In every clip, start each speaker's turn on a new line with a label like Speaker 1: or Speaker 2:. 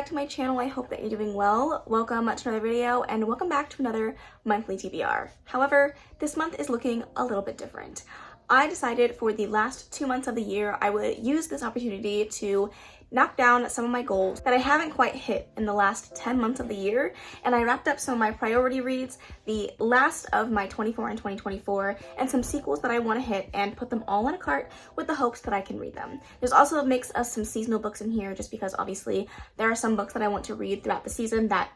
Speaker 1: to my channel. I hope that you're doing well. Welcome to another video and welcome back to another monthly TBR. However, this month is looking a little bit different. I decided for the last 2 months of the year, I would use this opportunity to knock down some of my goals that I haven't quite hit in the last 10 months of the year. And I wrapped up some of my priority reads, the last of my 24 and 2024, and some sequels that I want to hit and put them all in a cart with the hopes that I can read them. There's also a mix of some seasonal books in here just because obviously there are some books that I want to read throughout the season that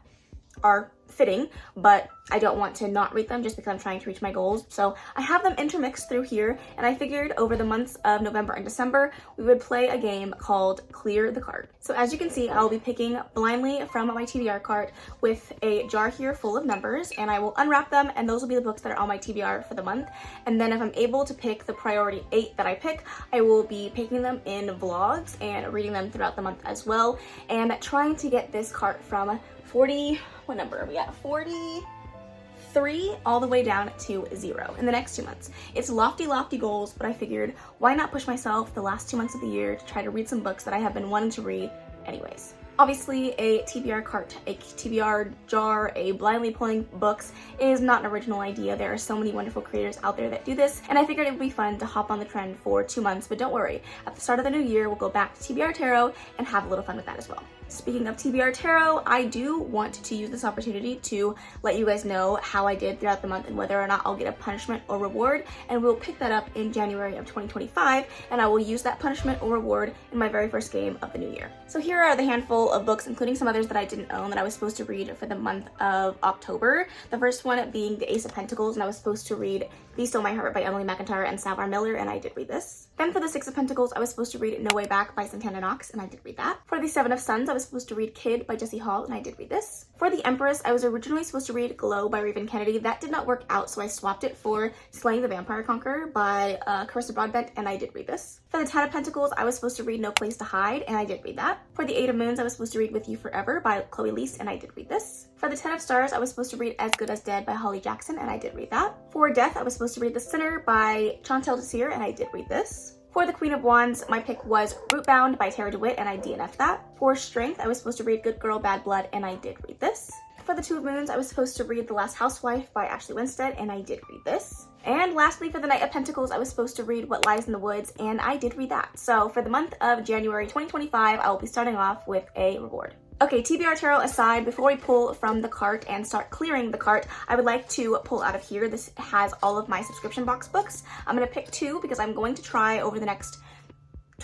Speaker 1: are fitting, but I don't want to not read them just because I'm trying to reach my goals. So I have them intermixed through here, and I figured over the months of November and December, we would play a game called Clear the Cart. So as you can see, I'll be picking blindly from my TBR cart with a jar here full of numbers, and I will unwrap them, and those will be the books that are on my TBR for the month. And then if I'm able to pick the priority 8 that I pick, I will be picking them in vlogs and reading them throughout the month as well, and trying to get this cart from 40, what number are we at? 43 all the way down to 0 in the next 2 months. It's lofty goals, but I figured why not push myself the last 2 months of the year to try to read some books that I have been wanting to read anyways. Obviously, a TBR cart, a TBR jar, a blindly pulling books is not an original idea. There are so many wonderful creators out there that do this, and I figured it would be fun to hop on the trend for 2 months, but don't worry. At the start of the new year, we'll go back to TBR Tarot and have a little fun with that as well. Speaking of TBR Tarot, I do want to use this opportunity to let you guys know how I did throughout the month and whether or not I'll get a punishment or reward, and we'll pick that up in January of 2025, and I will use that punishment or reward in my very first game of the new year. So here are the handful of books, including some others that I didn't own that I was supposed to read for the month of October. The first one being the Ace of Pentacles, and I was supposed to read Be Still My Heart by Emily McIntyre and Salvar Miller, and I did read this. Then for the Six of Pentacles, I was supposed to read No Way Back by Santana Knox, and I did read that. For the Seven of Suns, I was supposed to read Kid by Jessie Hall, and I did read this. For the Empress, I was originally supposed to read Glow by Raven Kennedy. That did not work out, so I swapped it for Slaying the Vampire Conqueror by Carissa Broadbent, and I did read this. For the Ten of Pentacles, I was supposed to read No Place to Hide, and I did read that. For the Eight of Moons, I was supposed to read With You Forever by Chloe Leese, and I did read this. For the Ten of Stars, I was supposed to read As Good as Dead by Holly Jackson, and I did read that. For Death, I was supposed to read The Sinner by Chantal Desir, and I did read this. For the Queen of Wands, my pick was Rootbound by Tara DeWitt, and I DNF'd that. For Strength, I was supposed to read Good Girl, Bad Blood, and I did read this. For the Two of Moons, I was supposed to read The Last Housewife by Ashley Winstead, and I did read this. And lastly, for the Knight of Pentacles, I was supposed to read What Lies in the Woods, and I did read that. So for the month of January 2025, I will be starting off with a reward. Okay, TBR Tarot aside, before we pull from the cart and start clearing the cart, I would like to pull out of here. This has all of my subscription box books. I'm going to pick 2 because I'm going to try over the next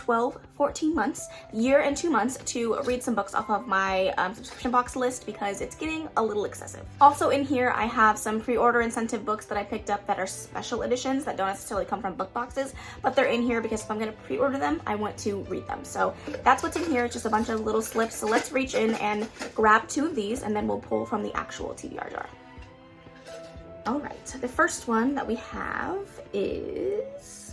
Speaker 1: 14 months, year and 2 months, to read some books off of my subscription box list because it's getting a little excessive. Also in here, I have some pre-order incentive books that I picked up that are special editions that don't necessarily come from book boxes, but they're in here because if I'm going to pre-order them, I want to read them. So that's what's in here. It's just a bunch of little slips. So let's reach in and grab 2 of these, and then we'll pull from the actual TBR jar. All right, so the first one that we have is...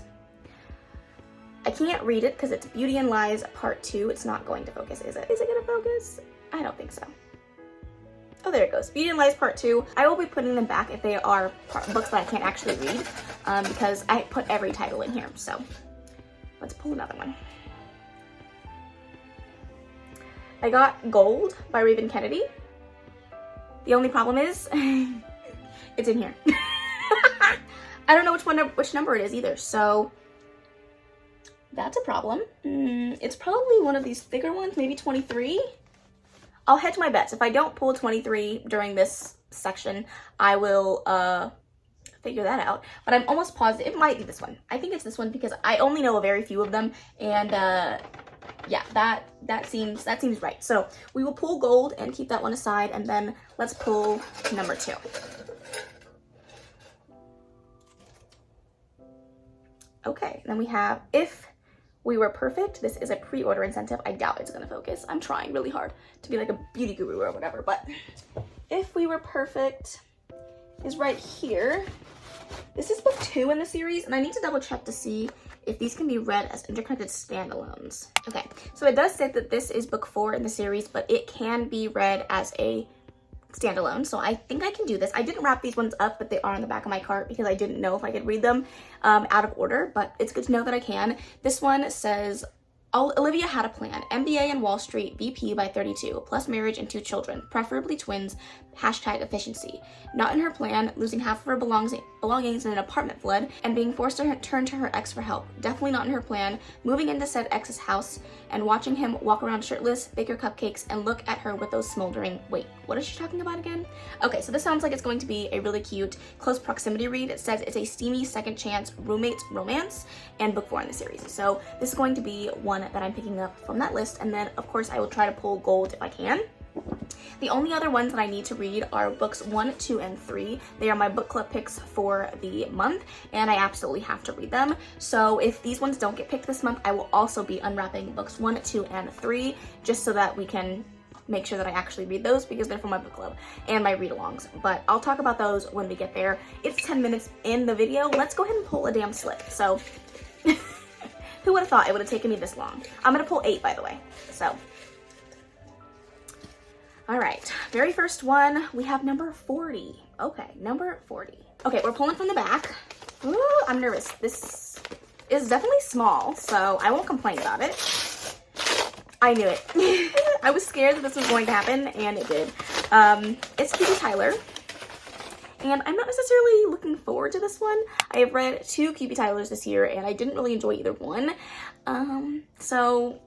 Speaker 1: I can't read it because it's Beauty and Lies Part 2. It's not going to focus, is it? Is it going to focus? I don't think so. Oh, there it goes. Beauty and Lies Part 2. I will be putting them back if they are books that I can't actually read because I put every title in here. So let's pull another one. I got Gold by Raven Kennedy. The only problem is it's in here. I don't know which number it is either, so... that's a problem. It's probably one of these thicker ones, maybe 23. I'll hedge my bets. If I don't pull 23 during this section, I will figure that out. But I'm almost positive it might be this one. I think it's this one because I only know a very few of them, and yeah, that seems right. So we will pull Gold and keep that one aside, and then let's pull number 2. Okay, then we have If We Were Perfect. This is a pre-order incentive. I doubt it's gonna focus. I'm trying really hard to be like a beauty guru or whatever, but If We Were Perfect is right here. This is book 2 in the series, and I need to double check to see if these can be read as interconnected standalones. Okay, so it does say that this is book 4 in the series, but it can be read as a standalone, so I think I can do this. I didn't wrap these ones up, but they are on the back of my cart because I didn't know if I could read them out of order, but it's good to know that I can. This one says Olivia had a plan. MBA in Wall Street, VP by 32, plus marriage and 2 children, preferably twins, #efficiency. Not in her plan, losing half of her belongings in an apartment flood, and being forced to turn to her ex for help. Definitely not in her plan, moving into said ex's house and watching him walk around shirtless, bake her cupcakes, and look at her with those smoldering, wait, what is she talking about again? Okay, so this sounds like it's going to be a really cute close proximity read. It says it's a steamy second chance roommate romance and book 4 in the series. So this is going to be one that I'm picking up from that list, and then of course I will try to pull gold if I can. The only other ones that I need to read are books 1, 2, and 3. They are my book club picks for the month, and I absolutely have to read them. So if these ones don't get picked this month, I will also be unwrapping books 1, 2, and 3, just so that we can make sure that I actually read those because they're for my book club and my read-alongs. But I'll talk about those when we get there. It's 10 minutes in the video. Let's go ahead and pull a damn slip. So who would have thought it would have taken me this long? I'm gonna pull 8, by the way. So, all right, very first one, we have number 40. Okay, number 40. Okay, we're pulling from the back. Ooh, I'm nervous. This is definitely small, so I won't complain about it. I knew it. I was scared that this was going to happen, and it did. It's Cutie Tyler. And I'm not necessarily looking forward to this one. I have read 2 Cutie Tylers this year, and I didn't really enjoy either one. So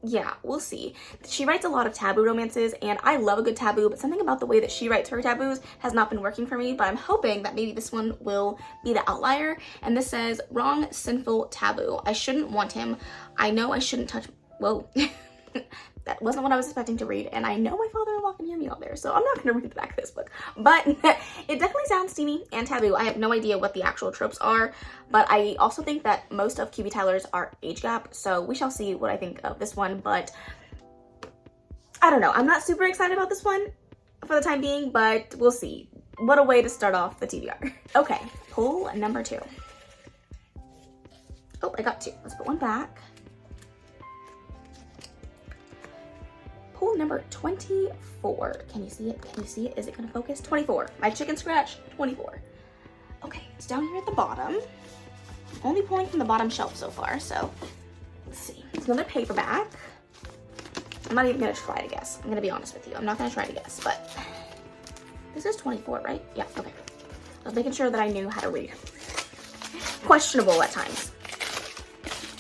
Speaker 1: yeah, we'll see. She writes a lot of taboo romances, and I love a good taboo, but something about the way that she writes her taboos has not been working for me, but I'm hoping that maybe this one will be the outlier. And this says, wrong, sinful taboo. I shouldn't want him. I know I shouldn't touch, whoa. That wasn't what I was expecting to read, and I know my father-in-law can hear me out there, so I'm not going to read the back of this book. But it definitely sounds steamy and taboo. I have no idea what the actual tropes are, but I also think that most of Cutie Tyler's are age gap, so we shall see what I think of this one. But I don't know. I'm not super excited about this one for the time being, but we'll see. What a way to start off the TBR. Okay, pull number 2. Oh, I got 2. Let's put one back. Pull number 24. Can you see it? Can you see it? Is it gonna focus? 24. My chicken scratch, 24. Okay, it's down here at the bottom. Only pulling from the bottom shelf so far, so let's see. It's another paperback. I'm not even gonna try to guess. I'm gonna be honest with you. I'm not gonna try to guess, but this is 24, right? Yeah, okay. I was making sure that I knew how to read. Questionable at times.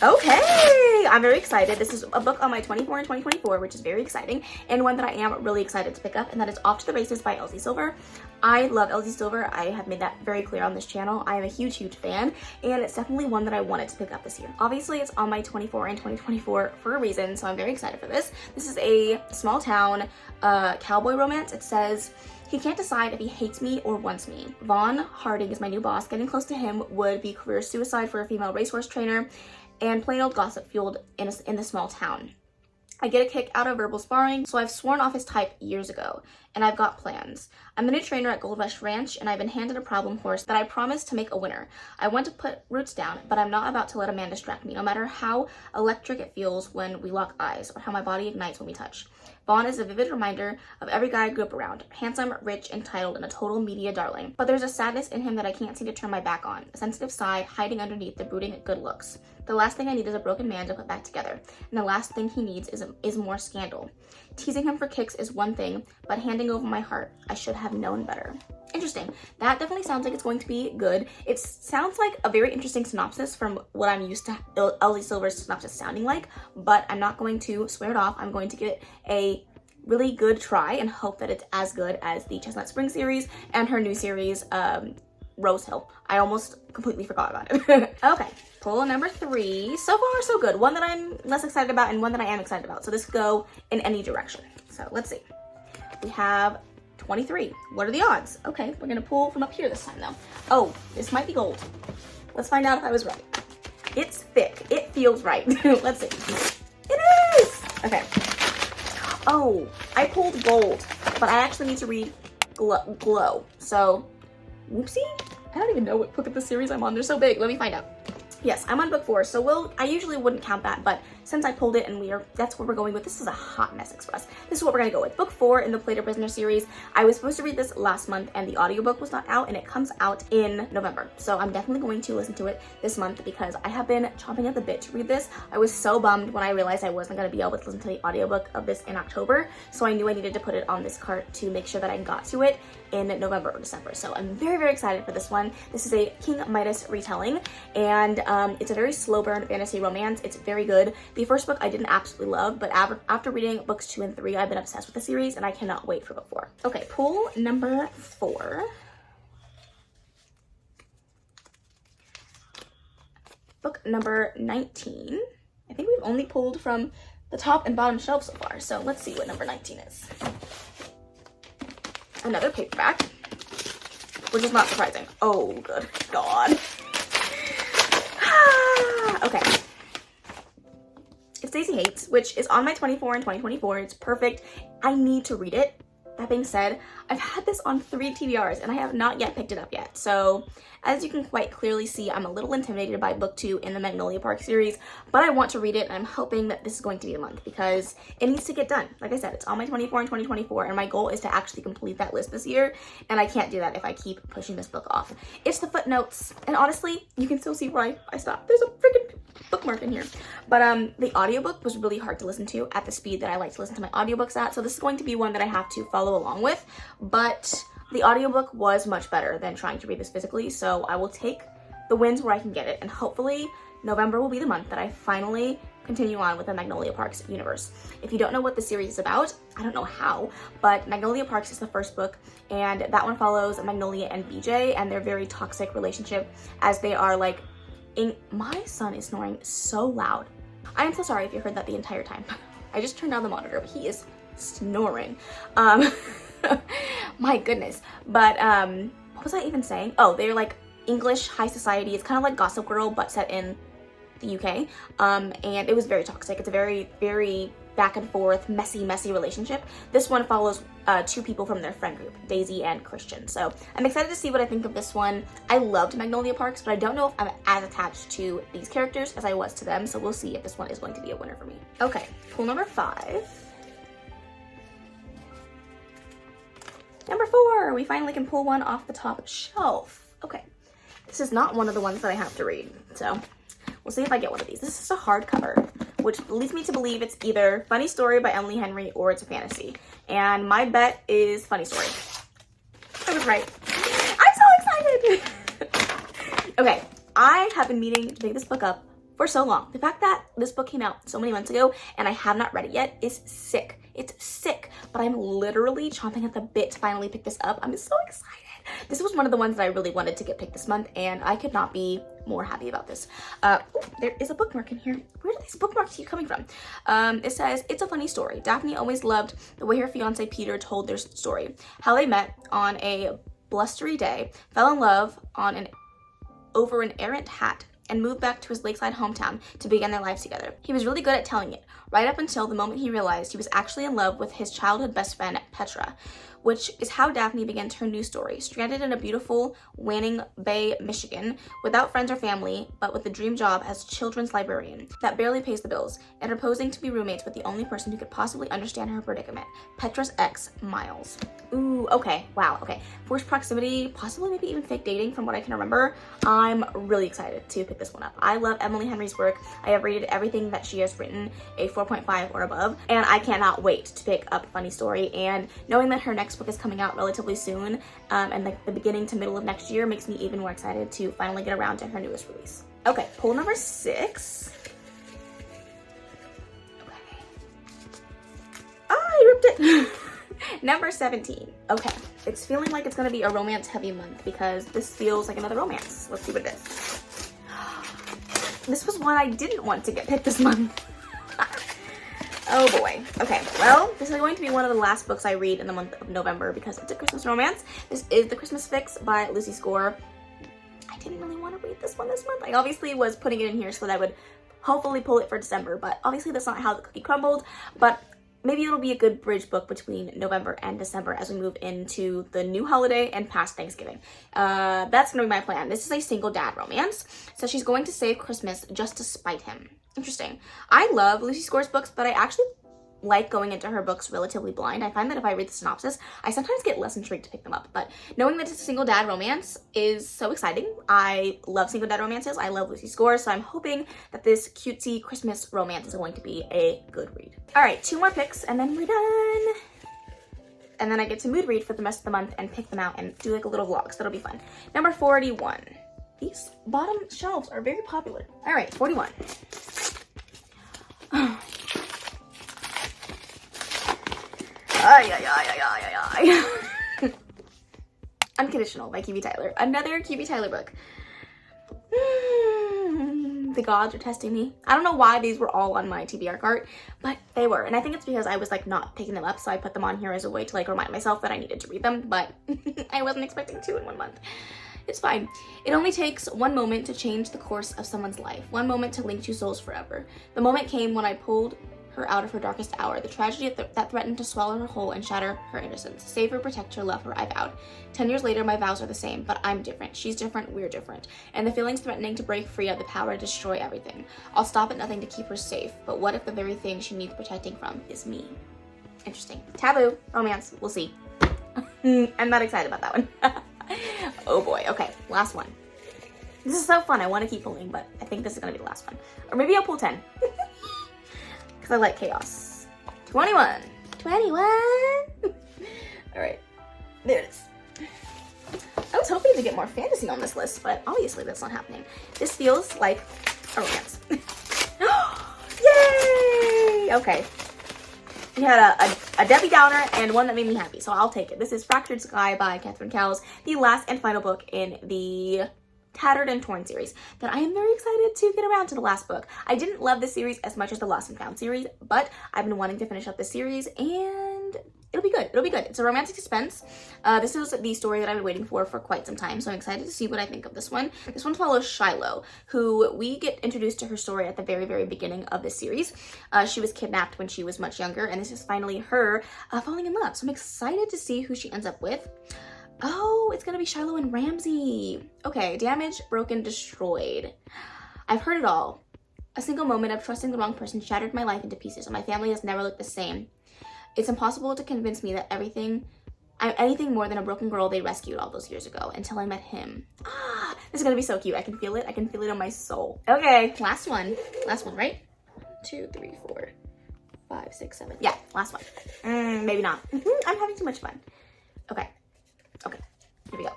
Speaker 1: Okay, I'm very excited. This is a book on my 24 and 2024, which is very exciting, and one that I am really excited to pick up, and that is Off to the Races by Elsie Silver. I love Elsie Silver. I have made that very clear on this channel. I am a huge, huge fan, and it's definitely one that I wanted to pick up this year. Obviously, it's on my 24 and 2024 for a reason, so I'm very excited for this. This is a small town cowboy romance. It says, he can't decide if he hates me or wants me. Vaughn Harding is my new boss. Getting close to him would be career suicide for a female racehorse trainer, and plain old gossip fueled in the small town. I get a kick out of verbal sparring, so I've sworn off his type years ago, and I've got plans. I'm the new trainer at Gold Rush Ranch, and I've been handed a problem horse that I promised to make a winner. I want to put roots down, but I'm not about to let a man distract me, no matter how electric it feels when we lock eyes, or how my body ignites when we touch. Vaughn is a vivid reminder of every guy I grew up around. Handsome, rich, entitled, and a total media darling. But there's a sadness in him that I can't seem to turn my back on. A sensitive side hiding underneath the brooding good looks. The last thing I need is a broken man to put back together. And the last thing he needs is more scandal. Teasing him for kicks is one thing, but handing over my heart, I should have known better. Interesting. That definitely sounds like it's going to be good. It sounds like a very interesting synopsis from what I'm used to Elsie Silver's synopsis sounding like, but I'm not going to swear it off. I'm going to give it a really good try and hope that it's as good as the Chestnut Spring series and her new series, Rose Hill. I almost completely forgot about it. Okay, pull number 3. So far, so good. One that I'm less excited about and one that I am excited about. So this could go in any direction. So let's see. We have 23. What are the odds? Okay, we're gonna pull from up here this time though. Oh, this might be gold. Let's find out if I was right. It's thick. It feels right. Let's see. It is! Okay. Oh, I pulled gold, but I actually need to read glow. So, whoopsie. I don't even know what book of the series I'm on. They're so big. Let me find out. Yes, I'm on book 4, so I usually wouldn't count that, but since I pulled it and that's what we're going with. This is a hot mess express. This is what we're gonna go with. Book 4 in the Play-Doh Prisoner series. I was supposed to read this last month and the audiobook was not out, and it comes out in November. So I'm definitely going to listen to it this month because I have been chomping at the bit to read this. I was so bummed when I realized I wasn't gonna be able to listen to the audiobook of this in October, so I knew I needed to put it on this cart to make sure that I got to it in November or December. So I'm very, very excited for this one. This is a King Midas retelling, and it's a very slow burn fantasy romance. It's very good. The first book I didn't absolutely love, but after reading books 2 and 3, I've been obsessed with the series, and I cannot wait for book 4. Okay, pull number 4. Book number 19. I think we've only pulled from the top and bottom shelf so far, so let's see what number 19 is. Another paperback, which is not surprising. Oh, good God. Okay. It's Daisy Hates, which is on my 24 in 2024. It's perfect. I need to read it. That being said, I've had this on 3 TBRs and I have not yet picked it up yet. So as you can quite clearly see, I'm a little intimidated by book 2 in the Magnolia Park series, but I want to read it and I'm hoping that this is going to be a month because it needs to get done. Like I said, it's on my 24 in 2024 and my goal is to actually complete that list this year, and I can't do that if I keep pushing this book off. It's the footnotes, and honestly, you can still see where I stopped. There's a freaking bookmark in here. But the audiobook was really hard to listen to at the speed that I like to listen to my audiobooks at, so this is going to be one that I have to follow along with, but the audiobook was much better than trying to read this physically, so I will take the wins where I can get it, and hopefully November will be the month that I finally continue on with the Magnolia Parks universe. If you don't know what the series is about, I don't know how, but Magnolia Parks is the first book, and that one follows Magnolia and BJ and their very toxic relationship as they are like my son is snoring so loud. I am so sorry if you heard that the entire time. I just turned down the monitor, but he is snoring. My goodness. But what was I even saying? Oh, they're like English high society. It's kind of like Gossip Girl, but set in the UK. And it was very toxic. It's a very, very back and forth, messy relationship. This one follows 2 people from their friend group, Daisy and Christian. So I'm excited to see what I think of this one. I loved Magnolia Parks, but I don't know if I'm as attached to these characters as I was to them. So we'll see if this one is going to be a winner for me. Okay, pull number 5. Number 4, we finally can pull one off the top shelf. Okay, this is not one of the ones that I have to read, so we'll see if I get one of these. This is a hardcover, which leads me to believe it's either Funny Story by Emily Henry or it's a fantasy. And my bet is Funny Story. I was right. I'm so excited! Okay, I have been meaning to pick this book up for so long. The fact that this book came out so many months ago and I have not read it yet is sick. It's sick, but I'm literally chomping at the bit to finally pick this up. I'm so excited. This was one of the ones that I really wanted to get picked this month, and I could not be more happy about this. There is a bookmark in here. Where do these bookmarks keep coming from? It says, "It's a funny story. Daphne always loved the way her fiance Peter told their story. How they met on a blustery day, fell in love over an errant hat, and moved back to his lakeside hometown to begin their lives together. He was really good at telling it, right up until the moment he realized he was actually in love with his childhood best friend, Petra, which is how Daphne begins her new story, stranded in a beautiful Wanning Bay, Michigan, without friends or family, but with a dream job as children's librarian that barely pays the bills, and proposing to be roommates with the only person who could possibly understand her predicament, Petra's ex, Miles." Ooh, okay, wow, okay. Forced proximity, possibly maybe even fake dating from what I can remember. I'm really excited to pick this one up. I love Emily Henry's work. I have rated everything that she has written a 4.5 or above, and I cannot wait to pick up Funny Story, and knowing that her next book is coming out relatively soon, and like the beginning to middle of next year makes me even more excited to finally get around to her newest release. Okay, pull number 6. Okay. I ripped it. Number 17. Okay, it's feeling like it's gonna be a romance heavy month because this feels like another romance. Let's see what it is. This was one I didn't want to get picked this month. Oh boy. Okay, well, this is going to be one of the last books I read in the month of November because it's a Christmas romance. This is The Christmas Fix by Lucy Score. I didn't really want to read this one this month. I obviously was putting it in here so that I would hopefully pull it for December, but obviously that's not how the cookie crumbled. But maybe it'll be a good bridge book between November and December as we move into the new holiday and past Thanksgiving. That's gonna be my plan. This is a single dad romance. So she's going to save Christmas just to spite him. Interesting. I love Lucy Score's books, but I actually like going into her books relatively blind. I find that if I read the synopsis, I sometimes get less intrigued to pick them up. But knowing that it's a single dad romance is so exciting. I love single dad romances. I love Lucy Score, so I'm hoping that this cutesy Christmas romance is going to be a good read. All right, 2 more picks and then we're done. And then I get to mood read for the rest of the month and pick them out and do like a little vlog, so that'll be fun. Number 41. These bottom shelves are very popular. All right, 41. Unconditional by Kiwi Tyler. Another Kiwi Tyler book. The gods are testing me. I don't know why these were all on my TBR cart, but they were. And I think it's because I was like not picking them up, so I put them on here as a way to like remind myself that I needed to read them, but I wasn't expecting 2 in 1 month. It's fine. It only takes one moment to change the course of someone's life. One moment to link 2 souls forever. The moment came when I pulled her out of her darkest hour, the tragedy that threatened to swallow her whole and shatter her innocence. Save her, protect her, love her, I vowed. 10 years later, my vows are the same, but I'm different. She's different, we're different. And the feeling's threatening to break free of the power to destroy everything. I'll stop at nothing to keep her safe, but what if the very thing she needs protecting from is me? Interesting. Taboo, romance, we'll see. I'm not excited about that one. Oh boy, okay, last one. This is so fun, I want to keep pulling, but I think this is going to be the last one. Or maybe I'll pull 10. Because I like chaos. 21. 21! All right, there it is. I was hoping to get more fantasy on this list, but obviously that's not happening. This feels like a romance. Yay! Okay. We had a Debbie Downer and one that made me happy, so I'll take it. This is Fractured Sky by Catherine Cowles, the last and final book in the Tattered and Torn series that I am very excited to get around to the last book. I didn't love this series as much as the Lost and Found series, but I've been wanting to finish up this series and it'll be good. It'll be good. It's a romantic suspense. This is the story that I've been waiting for quite some time, so I'm excited to see what I think of this one. This one follows Shiloh, who we get introduced to her story at the very, very beginning of this series. She was kidnapped when she was much younger, and this is finally her falling in love. So I'm excited to see who she ends up with. Oh, it's gonna be Shiloh and Ramsey. Okay, damaged, broken, destroyed. I've heard it all. A single moment of trusting the wrong person shattered my life into pieces, and my family has never looked the same. It's impossible to convince me that I'm anything more than a broken girl they rescued all those years ago until I met him. This is gonna be so cute. I can feel it. I can feel it on my soul. Okay, last one. Last one, right? 1, 2, 3, 4, 5, 6, 7. Yeah, last one. Maybe not. I'm having too much fun. Okay. Okay, here we go.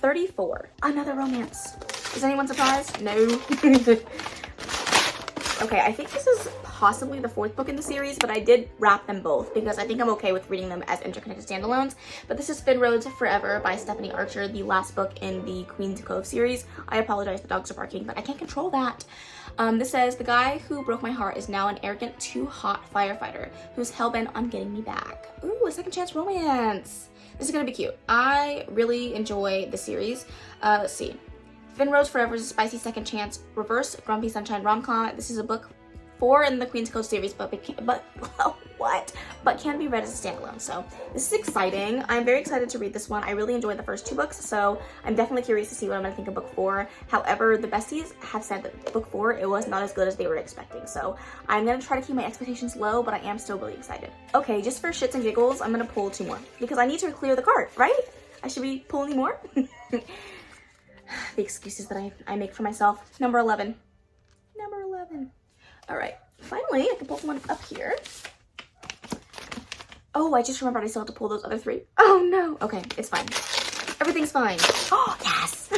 Speaker 1: 34. Another romance. Is anyone surprised? No. Okay, I think this is possibly the 4th book in the series, but I did wrap them both because I think I'm okay with reading them as interconnected standalones. But this is Finroads Forever by Stephanie Archer, the last book in the Queen's Cove series. I apologize, the dogs are barking, but I can't control that. This says, the guy who broke my heart is now an arrogant, too hot firefighter who's hell-bent on getting me back. Ooh, a second chance romance. This is gonna be cute. I really enjoy the series. Let's see. Finroads Forever is a spicy second chance, reverse Grumpy Sunshine rom-com. This is a book 4 in the Queen's Code series, but can be read as a standalone. So this is exciting. I'm very excited to read this one. I really enjoyed the first 2 books, so I'm definitely curious to see what I'm gonna think of book 4. However, the besties have said that book 4, it was not as good as they were expecting. So I'm gonna try to keep my expectations low, but I am still really excited. Okay, just for shits and giggles, I'm gonna pull 2 more because I need to clear the cart, right? I should be pulling more. The excuses that I make for myself. Number 11. Number 11. All right, finally, I can pull one up here. Oh, I just remembered I still have to pull those other 3. Oh no. Okay, it's fine. Everything's fine. Oh, yes.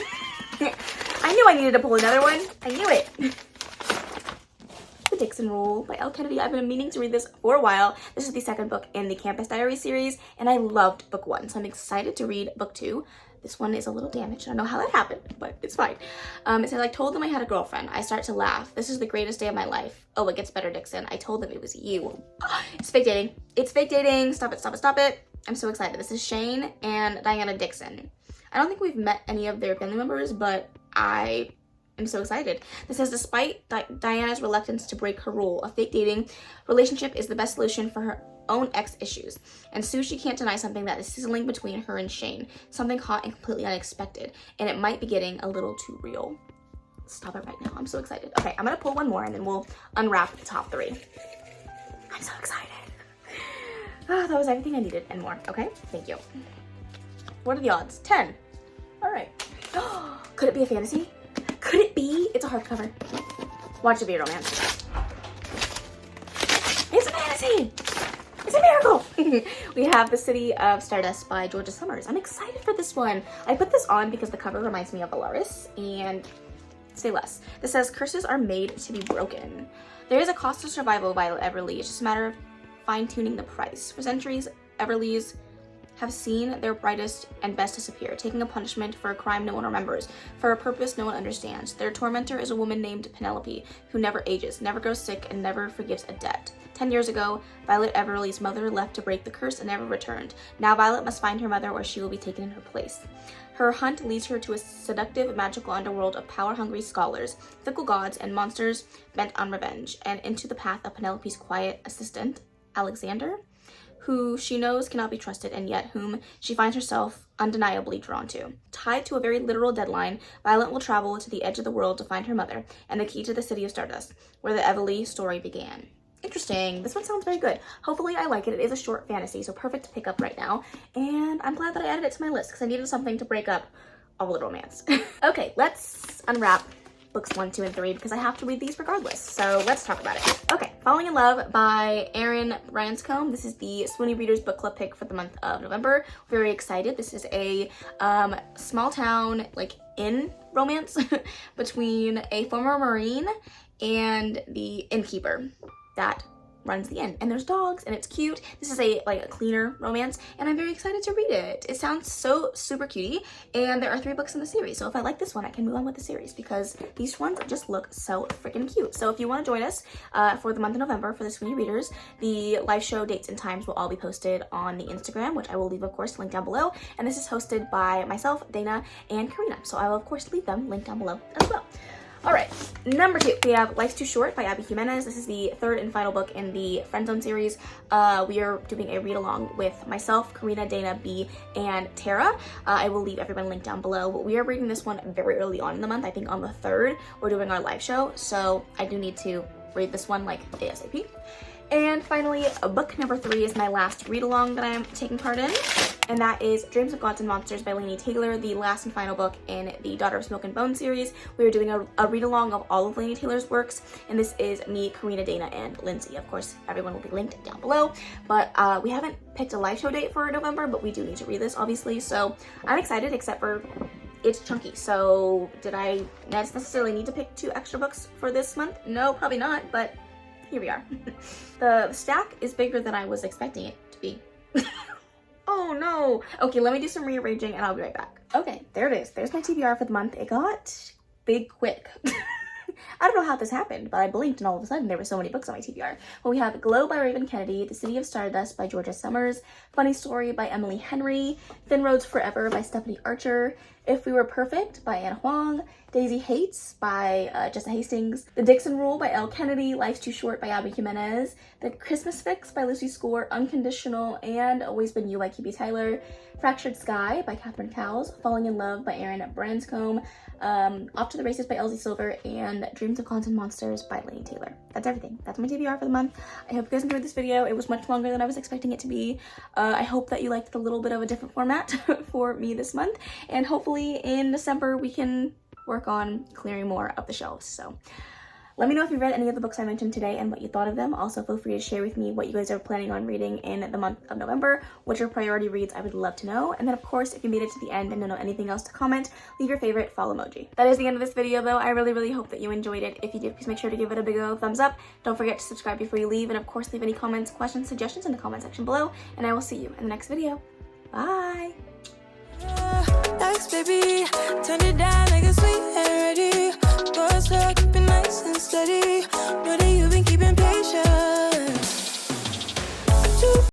Speaker 1: I knew I needed to pull another one. I knew it. The Dixon Rule by Elle Kennedy. I've been meaning to read this for a while. This is the 2nd book in the Campus Diary series, and I loved book 1, so I'm excited to read book 2. This one is a little damaged. I don't know how that happened, but it's fine. It says, I told them I had a girlfriend. I start to laugh. This is the greatest day of my life. Oh, it gets better, Dixon. I told them it was you. It's fake dating. It's fake dating. Stop it, stop it, stop it. I'm so excited. This is Shane and Diana Dixon. I don't think we've met any of their family members, but I I'm so excited. This says, despite Diana's reluctance to break her rule, a fake dating relationship is the best solution for her own ex issues. And soon she can't deny something that is sizzling between her and Shane. Something hot and completely unexpected. And it might be getting a little too real. Stop it right now. I'm so excited. Okay, I'm gonna pull one more and then we'll unwrap the top 3. I'm so excited. Oh, that was everything I needed and more. Okay, thank you. What are the odds? 10. All right. Could it be a fantasy? Could it be? It's a hardcover. Watch it be a romance. It's a fantasy! It's a miracle! We have The City of Stardust by Georgia Summers. I'm excited for this one. I put this on because the cover reminds me of Alaris, and say less. This says, curses are made to be broken. There is a cost to survival, Violet Everly. It's just a matter of fine-tuning the price. For centuries, Everlys have seen their brightest and best disappear, taking a punishment for a crime no one remembers, for a purpose no one understands. Their tormentor is a woman named Penelope, who never ages, never grows sick, and never forgives a debt. 10 years ago, Violet Everly's mother left to break the curse and never returned. Now Violet must find her mother, or she will be taken in her place. Her hunt leads her to a seductive, magical underworld of power-hungry scholars, fickle gods, and monsters bent on revenge, and into the path of Penelope's quiet assistant, Alexander, who she knows cannot be trusted and yet whom she finds herself undeniably drawn to. Tied to a very literal deadline, Violet will travel to the edge of the world to find her mother and the key to the City of Stardust, where the Everly story began. Interesting. This one sounds very good. Hopefully I like it. It is a short fantasy, so perfect to pick up right now. And I'm glad that I added it to my list because I needed something to break up all the romance. Okay, let's unwrap books 1, 2, and 3 because I have to read these regardless. So let's talk about it. Okay, Falling in Love by Erin Branscombe. This is the Swoony Readers book club pick for the month of November. Very excited. This is a small town inn romance between a former Marine and the innkeeper that runs the inn, and there's dogs and it's cute. This is a cleaner romance and I'm very excited to read it. It sounds so super cutie, and there are 3 books in the series, so if I like this one I can move on with the series because these ones just look so freaking cute. So if you want to join us for the month of November for the Swoony Readers, the live show dates and times will all be posted on the Instagram, which I will leave of course linked down below, and this is hosted by myself, Dana, and Karina, so I will of course leave them linked down below as well. All right, number 2, we have Life's Too Short by Abby Jimenez. This is the 3rd and final book in the Friend Zone series. We are doing a read along with myself, Karina, Dana, B, and Tara. I will leave everyone linked down below, but we are reading this one very early on in the month. I think on the 3rd, we're doing our live show, so I do need to read this one ASAP. And finally, book number 3 is my last read along that I am taking part in, and that is Dreams of Gods and Monsters by Laini Taylor, the last and final book in the Daughter of Smoke and Bone series. We are doing a read along of all of Laini Taylor's works, and this is me, Karina, Dana, and Lindsay. Of course, everyone will be linked down below, but we haven't picked a live show date for November, but we do need to read this, obviously, so I'm excited, except for it's chunky. So did I necessarily need to pick 2 extra books for this month? No, probably not, but here we are. The stack is bigger than I was expecting it to be. Oh no. Okay, let me do some rearranging and I'll be right back. Okay, there it is. There's my TBR for the month. It got big quick. I don't know how this happened, but I blinked and all of a sudden there were so many books on my TBR. Well, we have Glow by Raven Kennedy, The City of Stardust by Georgia Summers, Funny Story by Emily Henry, Thin Roads Forever by Stephanie Archer, If We Were Perfect by Anna Huang, Daisy Hates by Jessa Hastings, The Dixon Rule by Elle Kennedy, Life's Too Short by Abby Jimenez, The Christmas Fix by Lucy Score, Unconditional and Always Been You by Kibi Tyler, Fractured Sky by Catherine Cowles, Falling in Love by Erin Branscombe, Off to the Races by Elsie Silver, and Dreams of Gods and Monsters by Laini Taylor. That's everything. That's my TBR for the month. I hope you guys enjoyed this video. It was much longer than I was expecting it to be. I hope that you liked a little bit of a different format for me this month, and hopefully in December we can work on clearing more of the shelves. So let me know if you read any of the books I mentioned today and what you thought of them. Also, feel free to share with me what you guys are planning on reading in the month of November. What your priority reads, I would love to know. And then, of course, if you made it to the end and don't know anything else to comment, leave your favorite fall emoji. That is the end of this video, though. I really, really hope that you enjoyed it. If you did, please make sure to give it a big old thumbs up. Don't forget to subscribe before you leave. And, of course, leave any comments, questions, suggestions in the comment section below. And I will see you in the next video. Bye!
Speaker 2: Baby, turn it down like a sweet and ready. Go slow, keep it nice and steady.